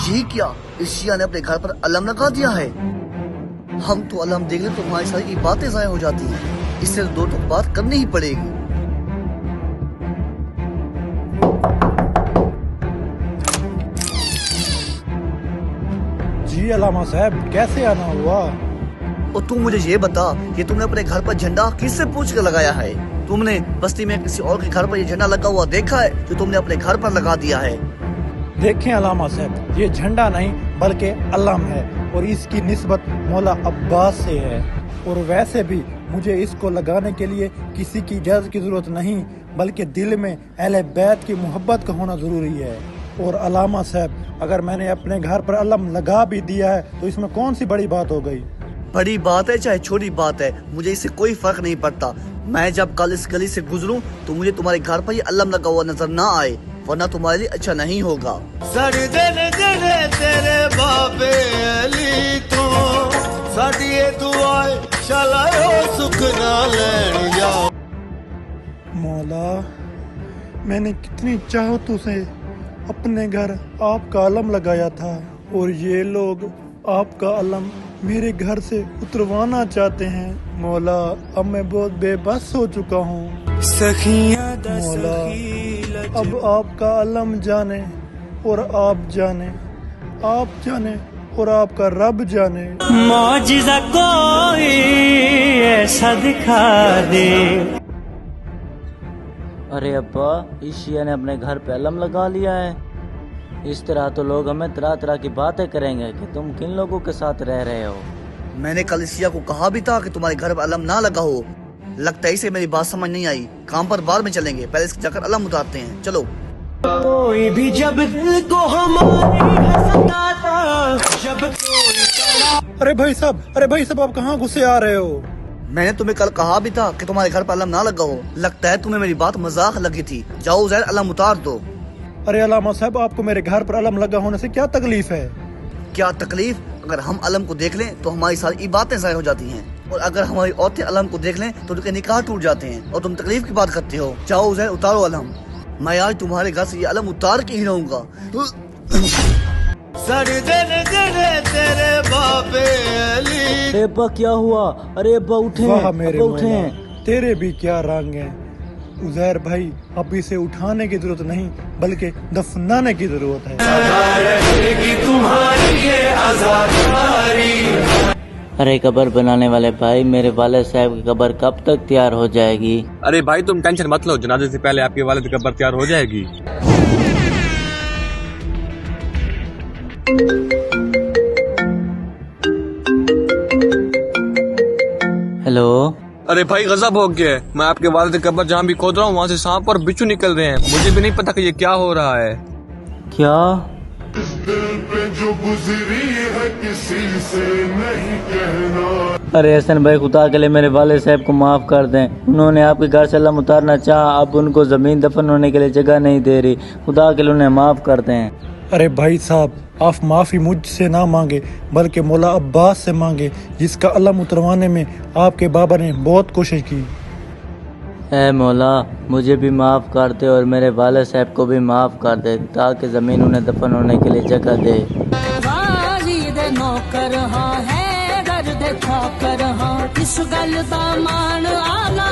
یہ کیا، اس شیعہ نے اپنے گھر پر علم لگا دیا ہے؟ ہم تو علم دیکھ لیں تو ہماری ساری باتیں ضائع ہو جاتی ہیں، اس سے دو ٹوک بات کرنی ہی پڑے گی۔ جی علامہ صاحب، کیسے آنا ہوا؟ اور تم مجھے یہ بتا کہ تم نے اپنے گھر پر جھنڈا کس سے پوچھ کر لگایا ہے؟ تم نے بستی میں کسی اور کے گھر پر یہ جھنڈا لگا ہوا دیکھا ہے جو تم نے اپنے گھر پر لگا دیا ہے؟ دیکھیں علامہ صاحب، یہ جھنڈا نہیں بلکہ علم ہے، اور اس کی نسبت مولا عباس سے ہے، اور ویسے بھی مجھے اس کو لگانے کے لیے کسی کی اجازت کی ضرورت نہیں، بلکہ دل میں اہل بیت کی محبت کا ہونا ضروری ہے۔ اور علامہ صاحب، اگر میں نے اپنے گھر پر علم لگا بھی دیا ہے تو اس میں کون سی بڑی بات ہو گئی؟ بڑی بات ہے چاہے چھوٹی بات ہے، مجھے اس سے کوئی فرق نہیں پڑتا۔ میں جب کل اس گلی سے گزروں تو مجھے تمہارے گھر پر یہ علم لگا ہوا نظر نہ آئے، ورنہ تمہارے لیے اچھا نہیں ہوگا۔ تیرے بابے علی تو ساڈی دعا شالا سکھ نہ لین جا۔ مولا، میں نے کتنی چاہتوں سے اپنے گھر آپ کا علم لگایا تھا، اور یہ لوگ آپ کا علم میرے گھر سے اتروانا چاہتے ہیں۔ مولا، اب میں بہت بے بس ہو چکا ہوں۔ مولا، اب آپ کا علم جانے اور آپ جانے، آپ جانے اور آپ کا رب جانے۔ معجزہ کوئی ایسا دکھا دے۔ ارے ابا، اس شیعہ نے اپنے گھر پہ علم لگا لیا ہے۔ اس طرح تو لوگ ہمیں طرح طرح کی باتیں کریں گے کہ تم کن لوگوں کے ساتھ رہ رہے ہو۔ میں نے کل اس شیعہ کو کہا بھی تھا کہ تمہارے گھر پر علم نہ لگا ہو، لگتا ہے اسے میری بات سمجھ نہیں آئی۔ کام پر بعد میں چلیں گے، پہلے اس جا کر علم اتارتے ہیں، چلو۔ کوئی بھی جب دل کو ہمارے ستاتا، جب کوئی ارے بھائی صاحب، آپ کہاں گھسے آ رہے ہو؟ میں نے تمہیں کل کہا بھی تھا کہ تمہارے گھر پر علم نہ لگا ہو، لگتا ہے تمہیں میری بات مذاق لگی تھی۔ جاؤ زہر علم اتار دو۔ ارے علامہ صاحب، آپ کو میرے گھر پر علم لگا ہونے سے کیا تکلیف ہے؟ کیا تکلیف؟ اگر ہم علم کو دیکھ لیں تو ہماری ساری باتیں ضائع ہو جاتی ہیں، اور اگر ہماری عورتیں علم کو دیکھ لیں تو ان کے نکاح ٹوٹ جاتے ہیں، اور تم تکلیف کی بات کرتے ہو۔ جاؤ زہر اتارو علم، میں آج تمہارے گھر سے یہ علم اتار کے ہی رہوں گا۔ تیرے بابے علی۔ ارے ابا، کیا ہوا؟ ارے ابا اٹھیں، واہ میرے ابا مولا، اٹھیں۔ تیرے بھی کیا رنگ ہیں۔ عزیر بھائی، اب اسے اٹھانے کی ضرورت نہیں بلکہ دفنانے کی ضرورت ہے۔ ارے قبر بنانے والے بھائی، میرے والد صاحب کی قبر کب تک تیار ہو جائے گی؟ ارے بھائی تم ٹینشن مت لو، جنازے سے پہلے آپ کے والد کی قبر تیار ہو جائے گی۔ ہیلو۔ ارے بھائی غضب ہو گیا ہے، میں آپ کے والد کی قبر جہاں بھی کھود رہا ہوں وہاں سے سانپ اور بچھو نکل رہے ہیں، مجھے بھی نہیں پتا کہ یہ کیا ہو رہا ہے۔ کیا؟ اس دل پہ جو گزری ہے کسی سے نہیں کہنا۔ ارے حسن بھائی، خدا کے لیے میرے والد صاحب کو معاف کر دیں، انہوں نے آپ کے گھر سے علم اتارنا چاہا، اب ان کو زمین دفن ہونے کے لیے جگہ نہیں دے رہی، خدا کے لیے انہیں معاف کر دیں۔ ارے بھائی صاحب، آپ معافی مجھ سے نہ مانگے بلکہ مولا عباس سے مانگے، جس کا علم اتروانے میں آپ کے بابا نے بہت کوشش کی۔ اے مولا، مجھے بھی معاف کر دے اور میرے والد صاحب کو بھی معاف کر دے، تاکہ زمین انہیں دفن ہونے کے لیے جگہ دے۔ نوکر ہاں ہے درد کھا کر ہاں، اس گل دا مان آنا